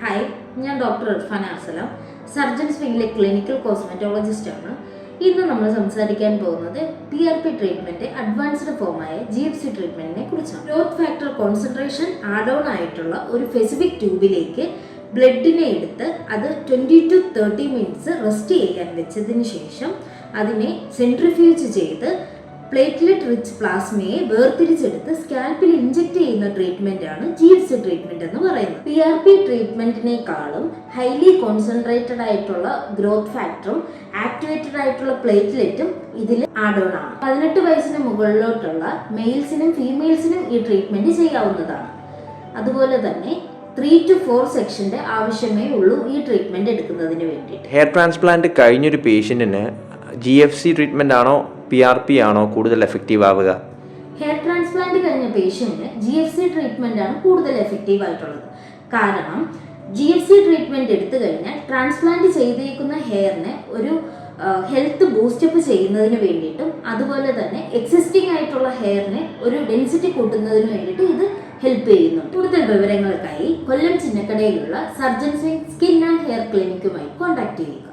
Hi, ഞാൻ doctor Irfan Arsalam, surgeons വിങ്ങിലെ clinical cosmetologist ആണ്. ഇന്ന് നമ്മൾ സംസാരിക്കാൻ പോകുന്നത് PRP ട്രീറ്റ്മെന്റ് അഡ്വാൻസ്ഡ് ഫോമായ GFC ട്രീറ്റ്മെന്റിനെ കുറിച്ചാണ്. Growth factor concentration add on ആയിട്ടുള്ള ഒരു സ്പെസിഫിക് ട്യൂബിലേക്ക് ബ്ലഡിനെ എടുത്ത് അത് 20 to 30 മിനിറ്റ്സ് റെസ്റ്റ് ചെയ്യാൻ വെച്ചതിന് ശേഷം അതിനെ സെൻട്രിഫ്യൂജ് ചെയ്ത് പ്ലേറ്റ്ലെറ്റ് റിച്ച് പ്ലാസ്മയെ വേർതിരിച്ചെടുത്ത് സ്കാൽപ്പിൽ ഇഞ്ചെക്ട് ചെയ്യുന്ന ട്രീറ്റ്മെന്റ് ആണ് GFC ട്രീറ്റ്മെന്റ് എന്ന് പറയുന്നത്. PRP ട്രീറ്റ്മെന്റിനേക്കാളും ഹൈലി കോൺസെൻട്രേറ്റഡ് ആയിട്ടുള്ള ഗ്രോത്ത് ഫാക്ടറും ആക്ടിവേറ്റഡ് ആയിട്ടുള്ള പ്ലേറ്റ്ലെറ്റും ഇതിൽ ആഡ് ഓൺ ആണ്. 18 വയസ്സിന് മുകളിലോട്ടുള്ള മെയിൽസിനും ഫീമെയിൽസിനും ഈ ട്രീറ്റ്മെന്റ് ചെയ്യാവുന്നതാണ്. അതുപോലെ തന്നെ 3 to 4 സെക്ഷന്റെ ആവശ്യമേ ഉള്ളൂ ഈ ട്രീറ്റ്മെന്റ് എടുക്കുന്നതിന് വേണ്ടിയിട്ട്. ഹെയർ ട്രാൻസ്പ്ലാന്റ് കഴിഞ്ഞൊരു പേഷ്യന്റിന് GFC ട്രീറ്റ്മെന്റ് ആണോ PRP ആണോ കൂടുതൽ എഫക്റ്റീവ് ആവുക? ഹെയർ ട്രാൻസ്പ്ലാന്റ് കഴിഞ്ഞ പേഷ്യന്റിന് GFC ട്രീറ്റ്മെന്റ് ആണ് കൂടുതൽ എഫക്റ്റീവ് ആയിട്ടുള്ളത്. കാരണം GFC ട്രീറ്റ്മെന്റ് എടുത്തു കഴിഞ്ഞാൽ ട്രാൻസ്പ്ലാന്റ് ചെയ്തേക്കുന്ന ഹെയറിനെ ഒരു ഹെൽത്ത് ബൂസ്റ്റപ്പ് ചെയ്യുന്നതിന് വേണ്ടിയിട്ടും അതുപോലെ തന്നെ എക്സിസ്റ്റിംഗ് ആയിട്ടുള്ള ഹെയറിനെ ഒരു ഡെൻസിറ്റി കൂട്ടുന്നതിന് വേണ്ടിയിട്ട് ഇത് ഹെൽപ്പ് ചെയ്യുന്നു. കൂടുതൽ വിവരങ്ങൾക്കായി കൊല്ലം ചിന്നക്കടയിലുള്ള സർജൻസ് സ്കിൻ ആൻഡ് ഹെയർ ക്ലിനിക്കുമായി കോൺടാക്ട് ചെയ്യുക.